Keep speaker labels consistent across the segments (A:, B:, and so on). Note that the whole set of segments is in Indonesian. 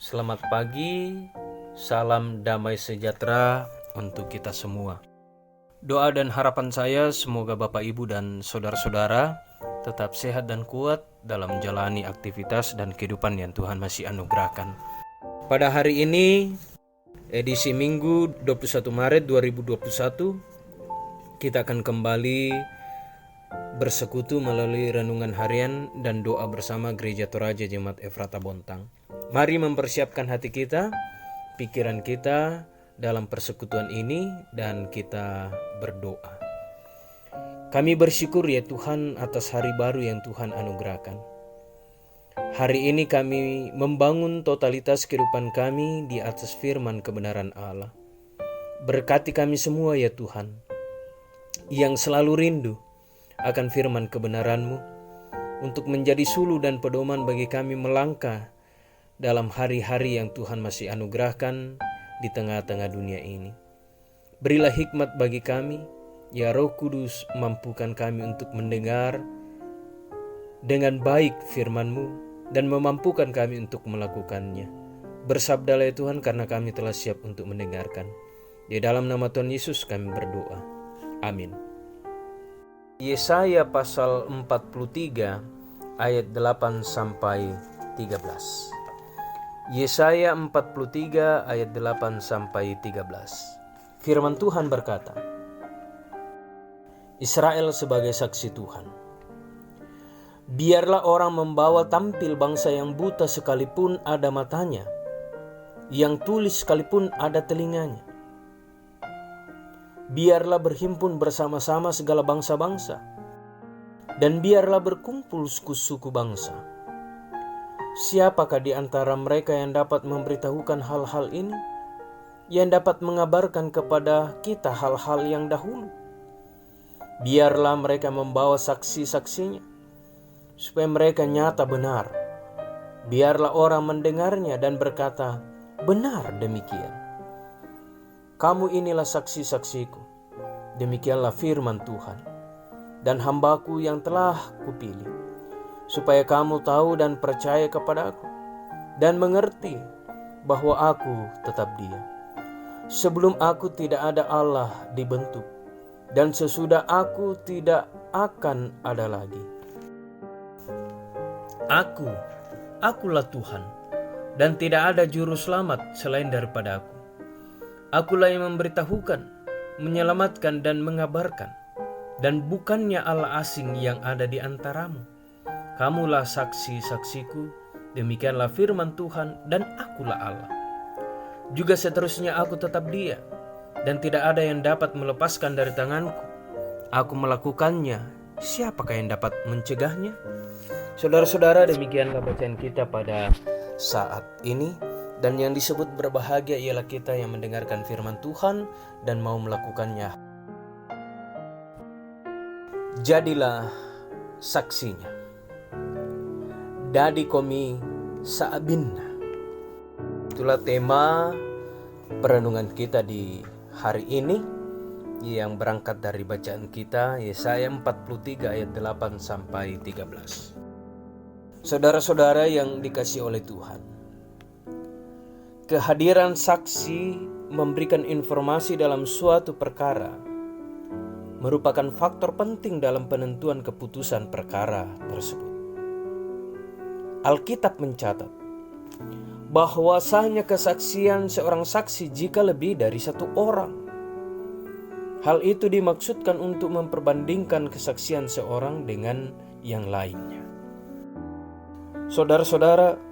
A: Selamat pagi, salam damai sejahtera untuk kita semua. Doa dan harapan saya semoga Bapak Ibu dan saudara-saudara tetap sehat dan kuat dalam menjalani aktivitas dan kehidupan yang Tuhan masih anugerahkan. Pada hari ini, edisi Minggu 21 Maret 2021, kita akan kembali bersekutu melalui renungan harian dan doa bersama Gereja Toraja Jemaat Efrata Bontang. Mari mempersiapkan hati kita, pikiran kita dalam persekutuan ini dan kita berdoa. Kami bersyukur ya Tuhan atas hari baru yang Tuhan anugerahkan. Hari ini kami membangun totalitas kehidupan kami di atas firman kebenaran Allah. Berkati kami semua ya Tuhan, yang selalu rindu akan firman kebenaran-Mu untuk menjadi suluh dan pedoman bagi kami melangkah dalam hari-hari yang Tuhan masih anugerahkan di tengah-tengah dunia ini. Berilah hikmat bagi kami, ya Roh Kudus, mampukan kami untuk mendengar dengan baik firman-Mu dan memampukan kami untuk melakukannya. Bersabdalah ya Tuhan, karena kami telah siap untuk mendengarkan. Di dalam nama Tuhan Yesus kami berdoa. Amin. Yesaya pasal 43 ayat 8 sampai 13. Yesaya 43 ayat 8 sampai 13. Firman Tuhan berkata, Israel sebagai saksi Tuhan. Biarlah orang membawa tampil bangsa yang buta sekalipun ada matanya, yang tuli sekalipun ada telinganya. Biarlah berhimpun bersama-sama segala bangsa-bangsa, dan biarlah berkumpul suku-suku bangsa. Siapakah di antara mereka yang dapat memberitahukan hal-hal ini, yang dapat mengabarkan kepada kita hal-hal yang dahulu? Biarlah mereka membawa saksi-saksinya, supaya mereka nyata benar. Biarlah orang mendengarnya dan berkata, benar demikian. Kamu inilah saksi-saksiku, demikianlah firman Tuhan, dan hambaku yang telah kupilih, supaya kamu tahu dan percaya kepadaku, dan mengerti bahwa aku tetap Dia. Sebelum aku tidak ada Allah dibentuk, dan sesudah aku tidak akan ada lagi. Akulah Tuhan, dan tidak ada juru selamat selain daripada aku. Akulah yang memberitahukan, menyelamatkan dan mengabarkan, dan bukannya Allah asing yang ada di antaramu. Kamulah saksi-saksiku, demikianlah firman Tuhan, dan akulah Allah. Juga seterusnya aku tetap Dia, dan tidak ada yang dapat melepaskan dari tanganku. Aku melakukannya, siapakah yang dapat mencegahnya? Saudara-saudara, demikianlah bacaan kita pada saat ini. Dan yang disebut berbahagia ialah kita yang mendengarkan firman Tuhan dan mau melakukannya. Jadilah saksinya. Dadi komi saabinna. Itulah tema perenungan kita di hari ini yang berangkat dari bacaan kita Yesaya 43 ayat 8 sampai 13. Saudara-saudara yang dikasihi oleh Tuhan, kehadiran saksi memberikan informasi dalam suatu perkara merupakan faktor penting dalam penentuan keputusan perkara tersebut. Alkitab mencatat bahwa sahnya kesaksian seorang saksi jika lebih dari satu orang. Hal itu dimaksudkan untuk memperbandingkan kesaksian seorang dengan yang lainnya. Saudara-saudara,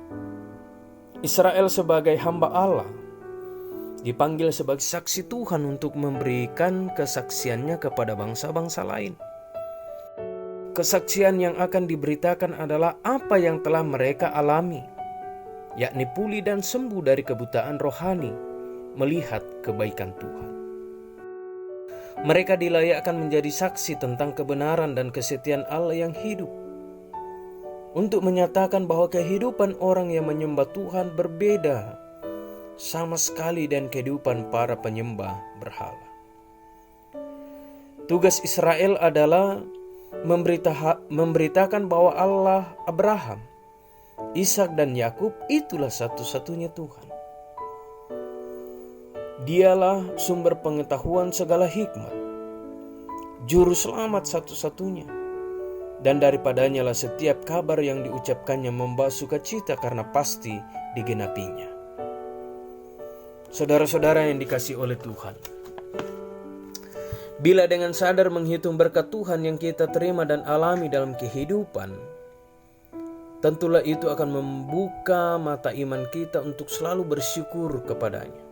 A: Israel sebagai hamba Allah dipanggil sebagai saksi Tuhan untuk memberikan kesaksiannya kepada bangsa-bangsa lain. Kesaksian yang akan diberitakan adalah apa yang telah mereka alami, yakni pulih dan sembuh dari kebutaan rohani, melihat kebaikan Tuhan. Mereka dilayakkan menjadi saksi tentang kebenaran dan kesetiaan Allah yang hidup, untuk menyatakan bahwa kehidupan orang yang menyembah Tuhan berbeda sama sekali dengan kehidupan para penyembah berhala. Tugas Israel adalah memberitakan bahwa Allah Abraham, Ishak dan Yakub itulah satu-satunya Tuhan. Dialah sumber pengetahuan segala hikmat, juru selamat satu-satunya, dan daripadanya lah setiap kabar yang diucapkannya membawa sukacita karena pasti digenapinya. Saudara-saudara yang dikasihi oleh Tuhan, bila dengan sadar menghitung berkat Tuhan yang kita terima dan alami dalam kehidupan, tentulah itu akan membuka mata iman kita untuk selalu bersyukur kepadanya.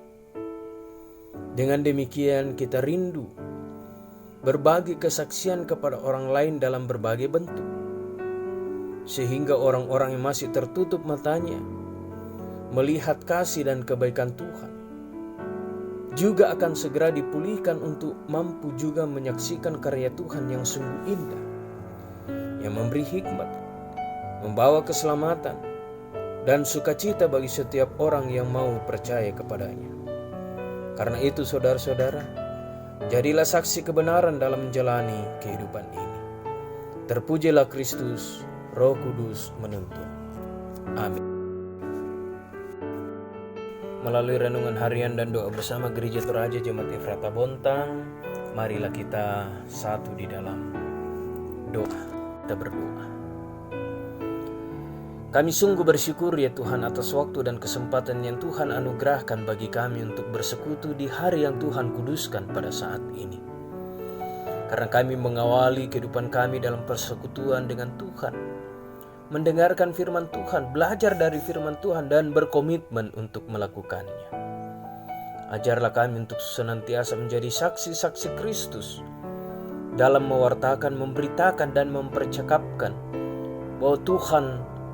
A: Dengan demikian kita rindu berbagi kesaksian kepada orang lain dalam berbagai bentuk, sehingga orang-orang yang masih tertutup matanya melihat kasih dan kebaikan Tuhan juga akan segera dipulihkan untuk mampu juga menyaksikan karya Tuhan yang sungguh indah, yang memberi hikmat, membawa keselamatan dan sukacita bagi setiap orang yang mau percaya kepadanya. Karena itu saudara-saudara, jadilah saksi kebenaran dalam menjalani kehidupan ini. Terpujilah Kristus, Roh Kudus menuntun. Amin. Melalui renungan harian dan doa bersama Gereja Toraja Jemaat Efrata Bontang, marilah kita satu di dalam doa. Kita berdoa. Kami sungguh bersyukur ya Tuhan atas waktu dan kesempatan yang Tuhan anugerahkan bagi kami untuk bersekutu di hari yang Tuhan kuduskan pada saat ini. Karena kami mengawali kehidupan kami dalam persekutuan dengan Tuhan, mendengarkan firman Tuhan, belajar dari firman Tuhan dan berkomitmen untuk melakukannya. Ajarlah kami untuk senantiasa menjadi saksi-saksi Kristus dalam mewartakan, memberitakan dan mempercakapkan bahwa Tuhan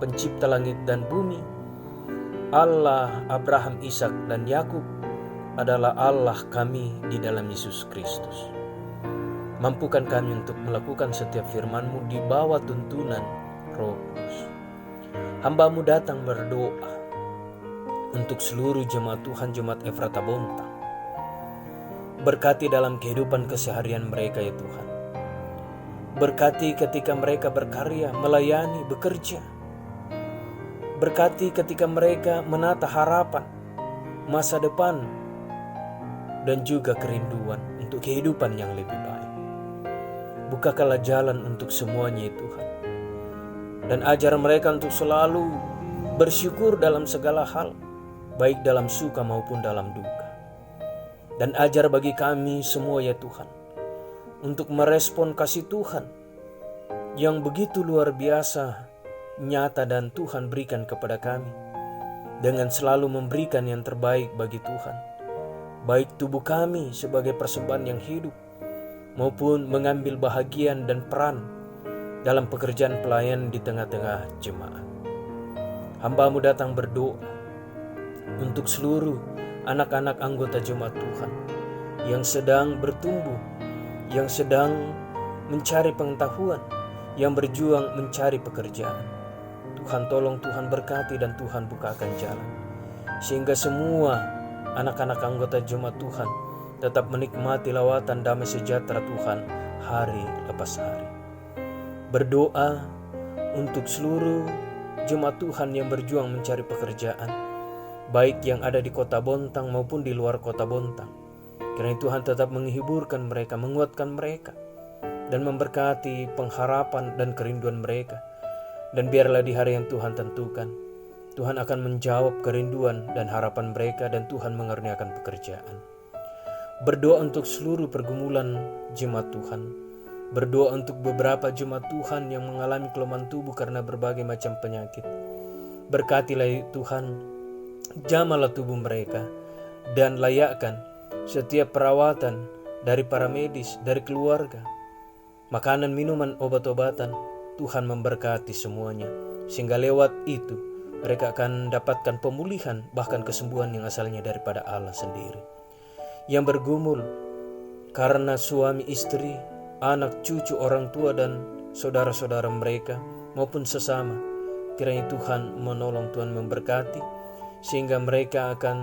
A: pencipta langit dan bumi, Allah Abraham, Ishak dan Yakub adalah Allah kami di dalam Yesus Kristus. Mampukan kami untuk melakukan setiap firman-Mu di bawah tuntunan Roh Kudus. Hamba-Mu datang berdoa untuk seluruh jemaat Tuhan, jemaat Efrata Bontang. Berkati dalam kehidupan keseharian mereka ya Tuhan. Berkati ketika mereka berkarya, melayani, bekerja. Berkati ketika mereka menata harapan, masa depan, dan juga kerinduan untuk kehidupan yang lebih baik. Bukakanlah jalan untuk semuanya ya Tuhan. Dan ajar mereka untuk selalu bersyukur dalam segala hal, baik dalam suka maupun dalam duka. Dan ajar bagi kami semua ya Tuhan, untuk merespon kasih Tuhan yang begitu luar biasa, nyata dan Tuhan berikan kepada kami, dengan selalu memberikan yang terbaik bagi Tuhan, baik tubuh kami sebagai persembahan yang hidup, maupun mengambil bahagian dan peran dalam pekerjaan pelayan di tengah-tengah jemaat. Hamba-Mu datang berdoa untuk seluruh anak-anak anggota jemaat Tuhan yang sedang bertumbuh, yang sedang mencari pengetahuan, yang berjuang mencari pekerjaan. Tuhan tolong, Tuhan berkati dan Tuhan bukakan jalan, sehingga semua anak-anak anggota jemaat Tuhan tetap menikmati lawatan damai sejahtera Tuhan hari lepas hari. Berdoa untuk seluruh jemaat Tuhan yang berjuang mencari pekerjaan, baik yang ada di kota Bontang maupun di luar kota Bontang. Karena Tuhan tetap menghiburkan mereka, menguatkan mereka, dan memberkati pengharapan dan kerinduan mereka. Dan biarlah di hari yang Tuhan tentukan, Tuhan akan menjawab kerinduan dan harapan mereka, dan Tuhan mengaruniakan pekerjaan. Berdoa untuk seluruh pergumulan jemaat Tuhan. Berdoa untuk beberapa jemaat Tuhan yang mengalami kelemahan tubuh karena berbagai macam penyakit. Berkatilah Tuhan, jamalah tubuh mereka, dan layakkan setiap perawatan dari para medis, dari keluarga, makanan, minuman, obat-obatan. Tuhan memberkati semuanya, sehingga lewat itu mereka akan mendapatkan pemulihan, bahkan kesembuhan yang asalnya daripada Allah sendiri. Yang bergumul karena suami istri, anak, cucu, orang tua, dan saudara-saudara mereka maupun sesama, kiranya Tuhan menolong, Tuhan memberkati, sehingga mereka akan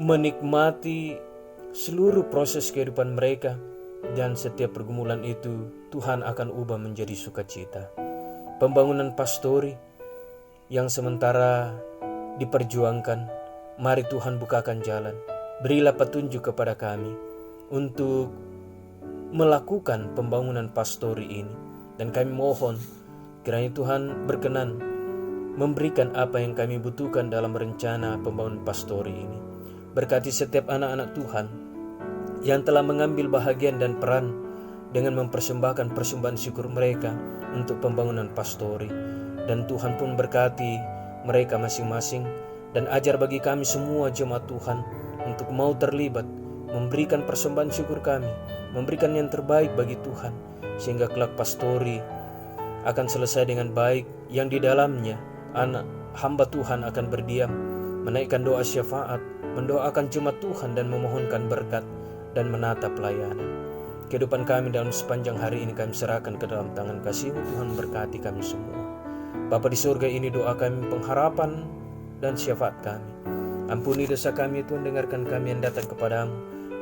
A: menikmati seluruh proses kehidupan mereka, dan setiap pergumulan itu Tuhan akan ubah menjadi sukacita. pembangunan pastori yang sementara diperjuangkan. Mari Tuhan bukakan jalan. Berilah petunjuk kepada kami untuk melakukan pembangunan pastori ini. Dan kami mohon kiranya Tuhan berkenan memberikan apa yang kami butuhkan dalam rencana pembangunan pastori ini. Berkati setiap anak-anak Tuhan yang telah mengambil bahagian dan peran dengan mempersembahkan persembahan syukur mereka untuk pembangunan pastori. Dan Tuhan pun berkati mereka masing-masing, dan ajar bagi kami semua jemaat Tuhan untuk mau terlibat, memberikan persembahan syukur kami, memberikan yang terbaik bagi Tuhan, sehingga kelak pastori akan selesai dengan baik, yang di dalamnya anak hamba Tuhan akan berdiam, menaikkan doa syafaat, mendoakan jemaat Tuhan dan memohonkan berkat dan menata pelayanan. Kehidupan kami dalam sepanjang hari ini kami serahkan ke dalam tangan kasih-Mu. Tuhan berkati kami semua. Bapa di surga, ini doa kami, pengharapan dan syafaat kami. Ampuni dosa kami Tuhan, dengarkan kami yang datang kepadamu.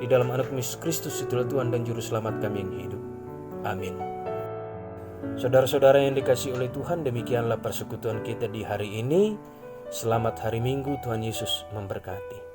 A: Di dalam Anak Yesus Kristus, itulah Tuhan dan Juru Selamat kami yang hidup. Amin. Saudara-saudara yang dikasihi oleh Tuhan, demikianlah persekutuan kita di hari ini. Selamat hari Minggu, Tuhan Yesus memberkati.